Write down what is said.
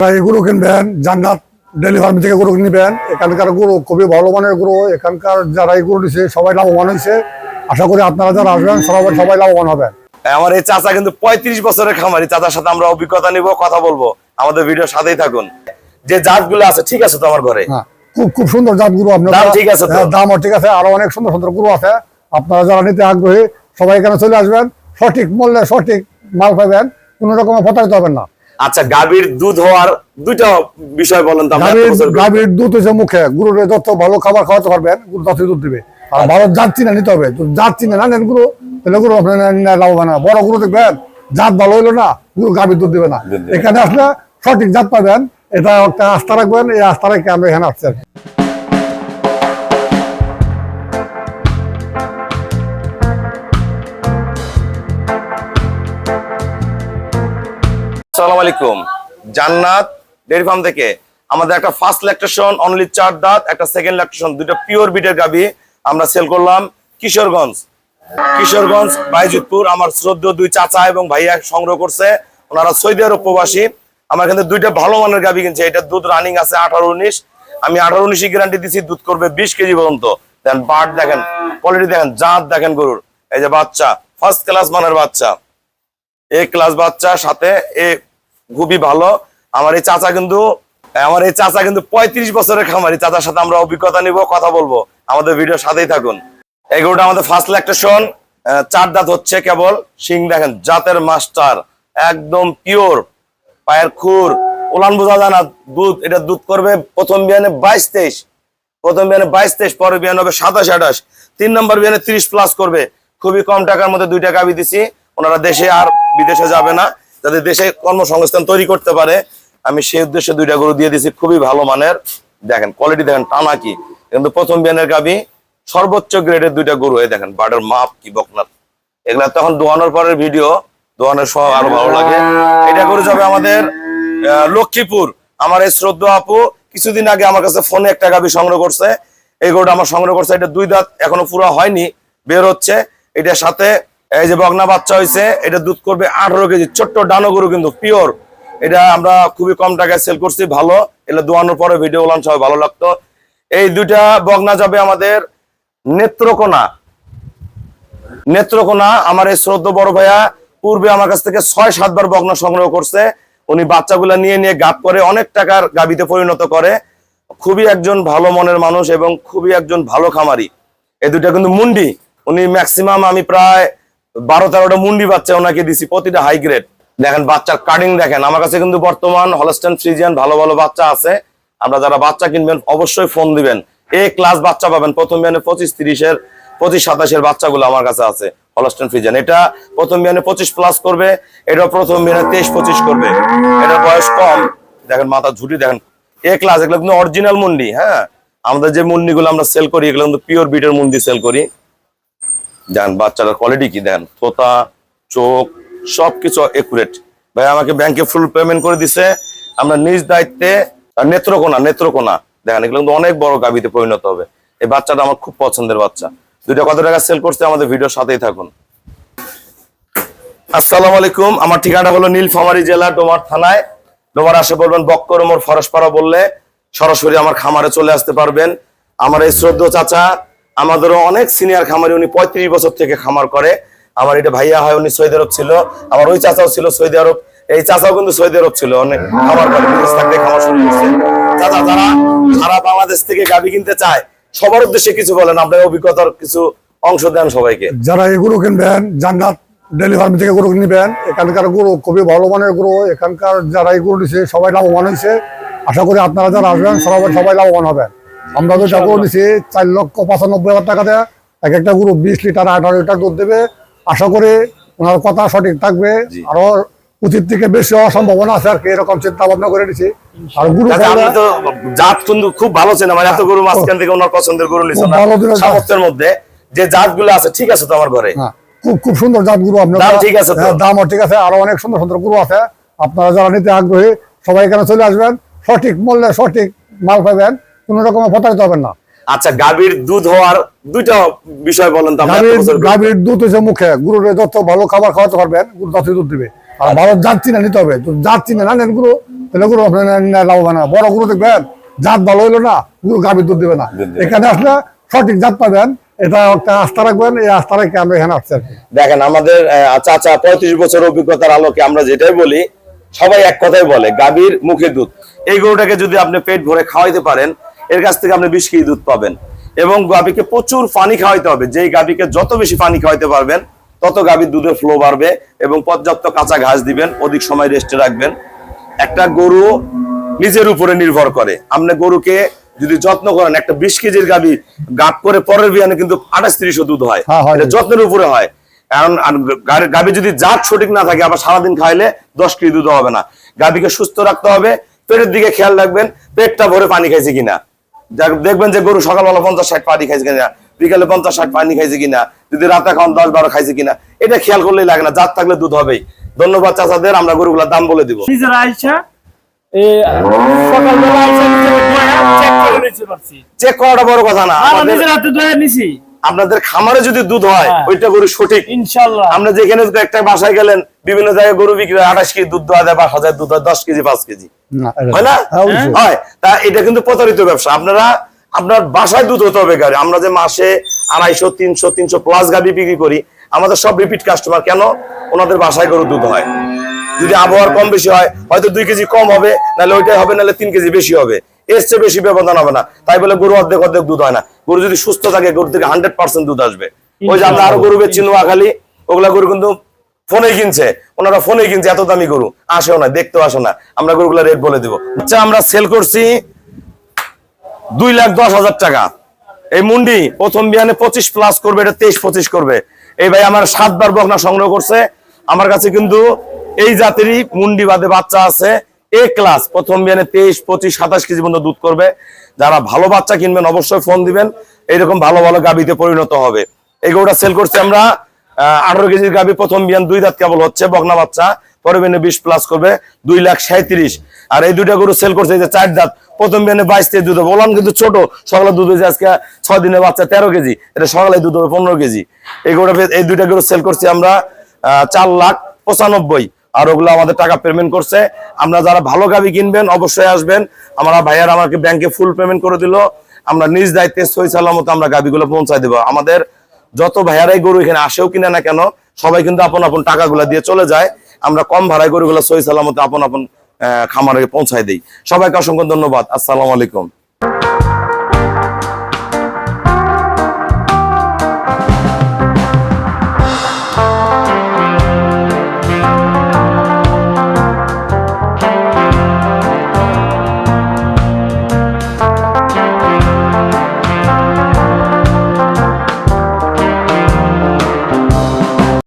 গরু কিনবেন জান্নাত ডেইরি ফার্ম থেকে গরু কিনবেন। এখানকার গরু খুবই ভালো মানের গরু। এখানকার যারা এই গরু দিচ্ছে সবাই লাভবান হয়েছে। আশা করি আপনারা যারা আসবেন সবাই লাভবান হবেন। আমার এই চাচা কিন্তু 35 বছরের খামারি। চাচার সাথে আমরা অভিজ্ঞতা নিব, কথা বলবো। আমাদের ভিডিওর সাথেই থাকুন। যে জাতগুলো আছে ঠিক আছে তো আমার ঘরে? খুব সুন্দর জাত গরু আপনার। দাম ঠিক আছে তো? দামও ঠিক আছে, আরো অনেক সুন্দর সুন্দর গরু আছে। আপনারা যারা নিতে আগ্রহী সবাই এখানে চলে আসবেন। সঠিক মূল্যে সঠিক মাল পাবেন, কোনো রকমের প্রতারিত হবেন না। আচ্ছা, গাভীর দুধ হওয়ার দুইটা বিষয় বলেন তো। গাভীর দুধ হচ্ছে মুখে, গরুর যত ভালো খাবার খাওয়াতে পারবেন গরু ততই দুধ দিবে। আর ভালো জাত চিনে নিতে হবে। জাত চিনে না নেন গরু, তাহলে গরু আপনার লাভবান না। বড় গরু দেখবেন জাত ভালো হইলো না, গরু গাভীর দুধ দিবে না। এখানে আসলে সঠিক জাত পাবেন, এটা একটা আস্থা রাখবেন। এই আস্থা রেখে আমরা এখানে আসছি। আসসালামু আলাইকুম। জান্নাত ডেইরি ফার্ম থেকে আমাদের একটা ফার্স্ট ল্যাকটেশন অনলি 4 দাঁত, একটা সেকেন্ড ল্যাকটেশন, দুটো পিওর বিটের গাভী আমরা সেল করলাম কিশোরগঞ্জ বাইজিতপুর। আমার শ্রদ্ধেয় দুই চাচা এবং ভাইয়া সংগ্রহ করছে, ওনারা সৌদি আরব প্রবাসী। আমার এখানে দুইটা ভালো মানের গাভী কিনছে। এটা দুধ রানিং আছে 18-19। আমি 18-19 গ্যারান্টি দিচ্ছি, দুধ করবে 20 কেজি পর্যন্ত। দেন বাট দেখেন, কোয়ালিটি দেখেন, জাত দেখেন গরুর। এই যে বাচ্চা ফার্স্ট ক্লাস মানের বাচ্চা, এ ক্লাস বাচ্চা, সাথে এ খুবই ভালো। আমার এই চাচা কিন্তু 35 বছরের খামারি। চাচার সাথে আমরা অভিজ্ঞতা নিব, কথা বলবো। আমাদের ভিডিওর সাথেই থাকুন। এই গরুটা আমাদের ফার্স্ট ল্যাকটেশন, 4 দাঁত হচ্ছে কেবল। শিং দেখেন, জাতের মাস্টার, একদম পিওর। পায়ের খুর উলান বোঝা যায় না। দুধ এটা দুধ করবে প্রথম বিয়ানে 22-23, প্রথম বিয়ানে 22-23, পরে বিয়ান হবে 27-28, 3 নম্বর বিয়ানে 30+ করবে। খুবই কম টাকার মধ্যে দুইটা গাভী দিছি। ওনারা দেশে আর বিদেশে যাবে না, যাতে দেশে কর্মসংস্থান তৈরি করতে পারে, আমি সেই উদ্দেশ্যে দুইটা গরু দিয়ে দিছি। খুবই ভালো মানের, দেখেন কোয়ালিটি দেখেন, টানা কি। কিন্তু প্রথম বিয়ানের গাভী, সর্বোচ্চ গ্রেডের দুইটা গরু। এই দেখেন বাড়ের মাপ কি, বকনাথ। এগুলা তখন দোয়ানোর পরের ভিডিও, দোয়ানোর সব আরো ভালো লাগে। এটা গরু যাবে আমাদের লক্ষ্মীপুর। আমার এই শ্রদ্ধা আপু কিছুদিন আগে আমার কাছে ফোনে একটা গাভী সংগ্রহ করছে। এই গরুটা আমার সংগ্রহ করছে। এটা 2 দাঁত এখনো পুরো হয়নি, বের হচ্ছে। এটার সাথে এই যে বকনা বাচ্চা হয়েছে, এটা দুধ করবে 18 কেজি। ছোট্ট ডানো গরু কিন্তু পিওর। এটা আমরা খুবই কম টাকায় সেল করছি, ভালো। এটা দোয়ানোর পরে ভিডিও বললাম, সবাই ভালো লাগতো। এই দুইটা বকনা যাবে আমাদের নেত্রকোনা। আমার এই শ্রদ্ধা বড় ভাইয়া পূর্বে আমার কাছ থেকে 6-7 বার বকনা সংগ্রহ করছে। উনি বাচ্চাগুলা নিয়ে গাব করে অনেক টাকার গাভীতে পরিণত করে। খুবই একজন ভালো মনের মানুষ এবং খুবই একজন ভালো খামারি। এই দুইটা কিন্তু মুন্ডি। উনি ম্যাক্সিমাম আমি প্রায় 12-13টা মুন্ডি বাচ্চা ওনাকে দিছি, প্রতিটা হাই গ্রেড। দেখেন বাচ্চার কাটিং দেখেন। আমার কাছে কিন্তু বর্তমান হলস্টাইন ফ্রিজিয়ান ভালো ভালো বাচ্চা আছে। আমরা যারা বাচ্চা কিনবেন অবশ্যই ফোন দিবেন। এ ক্লাস বাচ্চা পাবেন। প্রথম বিয়ানে 25-30-এর 25-27-এর বাচ্চাগুলো আমার কাছে আছে হলস্টাইন ফ্রিজিয়ান। এটা প্রথম বিয়ানে 25+ করবে, এটা প্রথম বিয়ানে 23-25 করবে। এটা বয়স কম, দেখেন মাথা ঝুটি দেখেন। এ ক্লাস, এগুলো কিন্তু অরিজিনাল মুন্ডি। হ্যাঁ, আমাদের যে মুন্ডিগুলো আমরা সেল করি এগুলো কিন্তু পিওর বিটের মুন্ডি সেল করি। দেখেন বাচ্চাটার কোয়ালিটি কি, দেখেন তোতা, চোখ, সবকিছু একুরেট। ভাই আমাকে ব্যাংকে ফুল পেমেন্ট করে দিছে। আমরা নিজ দায়িত্বে। নেত্রকোনা দেখেন, এগুলো কিন্তু অনেক বড় গাভীতে পরিণত হবে। এই বাচ্চাটা আমার খুব পছন্দের বাচ্চা। দুইটা কত টাকা সেল করছে আমাদের ভিডিওর সাথেই থাকুন। আসসালামু আলাইকুম। আমার ঠিকানা হলো নীলফামারী জেলা, ডোমার থানায়। ডোমার আসে বলবেন বক্কর মোড় ফরসপাড়া বললে সরাসরি আমার খামারে চলে আসতে পারবেন। আমার এই শ্রদ্ধেয় চাচা আমাদেরও অনেক সিনিয়র খামারি। উনি 35 বছর থেকে খামার করে। আমার এটা ভাইয়া হয়, উনি সৌদি আরব ছিল। আমার ওই চাচাও ছিল সৌদি আরব। এই চাচাও কিন্তু সৌদি আরব ছিল, অনেক খামার করে, বিদেশ থাকতে খামার শুরু করছে। চাচা যারা সারা বাংলাদেশ থেকে গাভী কিনতে চায় সবার উদ্দেশ্যে কিছু বলেন, আপনার অভিজ্ঞতার কিছু অংশ দেন সবাইকে। যারা এই গরু কিনবেন জান্নাত ডেইরি ফার্ম থেকে গরু কিনবেন। এখানকার গরু খুবই ভালো মানের গরু। এখানকার যারা এই গরু দিচ্ছে সবাই লাভবান হয়েছে। আশা করি আপনারা যারা আসবেন সবাই লাভবান হবেন। আমরা তো গরু দিচ্ছি 4,95,000 টাকাতে। এক একটা গরু 20 লিটার 18 লিটার দুধ দেবে। আশা করি ওনার কথা সঠিক থাকবে, আরো উচিত থেকে বেশি হওয়ার সম্ভাবনা আছে আর কি, এরকম চিন্তা ভাবনা করে দিচ্ছি। আর গরু জাত কিন্তু খুব ভালো ছিল। আমার এত গরু মাঝখান থেকে ওনার পছন্দের গরু নিছে সামর্থ্যের মধ্যে। যে জাতগুলো আছে ঠিক আছে তো আমার ঘরে? খুব সুন্দর জাত গরু আপনার। দাম ঠিক আছে তো? দামও ঠিক আছে, আরো অনেক সুন্দর সুন্দর গরু আছে। আপনারা যারা নিতে আগ্রহী সবাই এখানে চলে আসবেন। সঠিক মূল্যে সঠিক মাল পাবেন, কোন রকমের প্রতারিত হবেন না। আচ্ছা, গাভীর দুধ হওয়ার দুইটা বিষয় বলেন তো। গাভীর দুধ হচ্ছে মুখে, গরুর যত ভালো খাবার খাওয়াতে পারবেন গরু ততই দুধ দিবে। আর ভালো জাত চিনে নিতে হবে। জাত চিনে না নেন গরু, তাহলে গরু আপনার লাভবান না। বড় গরু দেখবেন জাত ভালো হইলো না, গরু গাভীর দুধ দেবে না। এখানে আসলে সঠিক জাত পাবেন, এটা একটা আস্থা রাখবেন, এই আস্থা রেখে আমরা এখানে আসছি আর কি। দেখেন আমাদের চাচা 35 বছর অভিজ্ঞতার আলোকে আমরা যেটাই বলি, সবাই এক কথাই বলে গাভীর মুখে দুধ। এই গরুটাকে যদি আপনি পেট ভরে খাওয়াইতে পারেন, এর কাছ থেকে আপনি 20 কেজি দুধ পাবেন। এবং গাভীকে প্রচুর পানি খাওয়াইতে হবে, যেই গাভীকে যত বেশি পানি খাওয়াইতে পারবেন তত গাভীর দুধের ফ্লো বাড়বে। এবং পর্যাপ্ত কাঁচা ঘাস দিবেন, অধিক সময় রেস্টে রাখবেন। একটা গরু নিজের উপরে নির্ভর করে। আপনি গরুকে যদি যত্ন করেন, একটা 20 কেজির গাভী গাপ করে পরের বিয়ানে কিন্তু 28-30 দুধ হয়। এটা যত্নের উপরে হয়। কারণ গাভী যদি জাত সঠিক না থাকে, আবার সারাদিন খাইলে 10 কেজি দুধ হবে না। গাভীকে সুস্থ রাখতে হবে, পেটের দিকে খেয়াল রাখবেন, পেটটা ভরে পানি খাইছে কিনা। দেখবেন যে গরু সকালবেলা 50-60 পানি খাইছে কিনা, বিকালে 50-60 পানি খাইছে কিনা, যদি রাতে খাওয়ান 10-12 খাইছে কিনা, এটা খেয়াল করলেই লাগে না। জাত থাকলে দুধ হবেই। ধন্যবাদ চাচাদের, আমরা গরুগুলোর দাম বলে দিব। নিজেরা আইসা সকালবেলা আইসা চেক করে নিতে পারছি। চেক করাটা বড় কথা না, আমরা নিজের হাতে দয়া নিছি। আপনাদের খামারে যদি দুধ হয়, ওইটা গরু সঠিক ইনশাআল্লাহ। আমরা যেখানে একটা বাসায় গেলেন, বিভিন্ন জায়গায় গরু বিক্রি হয় 28 কেজি দুধ দেওয়া যায়, 5,000 দুধ হয় 10 কেজি 5 কেজি, হয় না? হয়। তা এটা কিন্তু প্রতারিত ব্যবসা। আপনার বাসায় দুধ হতে হবে গাড়ি। আমরা যে মাসে 250-300 প্লাস গাড়ি বিক্রি করি, আমাদের সব রিপিট কাস্টমার। কেন? ওনাদের বাসায় গরু দুধ হয়। যদি আবহাওয়ার কম বেশি হয়, হয়তো 2 কেজি কম হবে, নাহলে ওইটাই হবে, নাহলে 3 কেজি বেশি হবে। এর চেয়ে বেশি ব্যবধান হবে না। তাই বলে গরু অর্ধেক দুধ হয় না। গরু যদি সুস্থ থাকে, গরু থেকে 100% দুধ আসবে। ওই যে আমরা আরো গরু বেচছি নোয়াখালী, ওগুলা গরু কিন্তু ফোনে কিনছে, ওনারা ফোনে কিনছে, এত দামি গরু আসেও না, দেখতেও আসে না। আমরা গরুগুলা রেট বলে দিব। আচ্ছা, আমরা সেল করছি 2,10,000 টাকা। এই মুন্ডি প্রথম বিয়ানে 25 প্লাস করবে, এটা 23-25 করবে। এই ভাই আমার 7 বার বকনা সংগ্রহ করছে। আমার কাছে কিন্তু এই জাতেরই মুন্ডি বাদে বাচ্চা আছে এ ক্লাস, প্রথম বিয়ানে 23-25-27 কেজি পর্যন্ত দুধ করবে। যারা ভালো বাচ্চা কিনবেন অবশ্যই ফোন দিবেন, এইরকম ভালো ভালো গাভীতে পরিণত হবে। এই গরুটা সেল করছি আমরা 18 কেজির গাভী, প্রথম বিয়ান 2 দাঁত কেবল হচ্ছে, বকনা বাচ্চা, পরে বিয়ানে 20 প্লাস করবে, 2,37,000। আর এই দুইটা গরু সেল করছে, এই যে 4 দাঁত, প্রথম বিয়ানে 22 কেজি দুধ হবে। ওলান কিন্তু ছোট, সকালে দুধ হয়েছে আজকে 6 দিনে বাচ্চা 13 কেজি, এটা সকালে দুধ হবে 15 কেজি। এই গরুটা, এই দুইটা গরু সেল করছি আমরা 4,95,000। আর ওগুলো আমাদের টাকা পেমেন্ট করছে। আমরা যারা ভালো গাভী কিনবেন অবশ্যই আসবেন। আমরা ভাইয়ার আমাকে ব্যাংকে ফুল পেমেন্ট করে দিল, আমরা নিজ দায়িত্বে সই সালামত আমরা গাভীগুলো পৌঁছায় দেবো। আমাদের যত ভাইয়ারাই গরু এখানে আসেও কিনে না কেন, সবাই কিন্তু আপন আপন টাকাগুলো দিয়ে চলে যায়। আমরা কম ভাড়ায় গরুগুলো সই সালামত আপন আপন খামারে পৌঁছায় দিই। সবাইকে অসংখ্য ধন্যবাদ। আসসালামু আলাইকুম।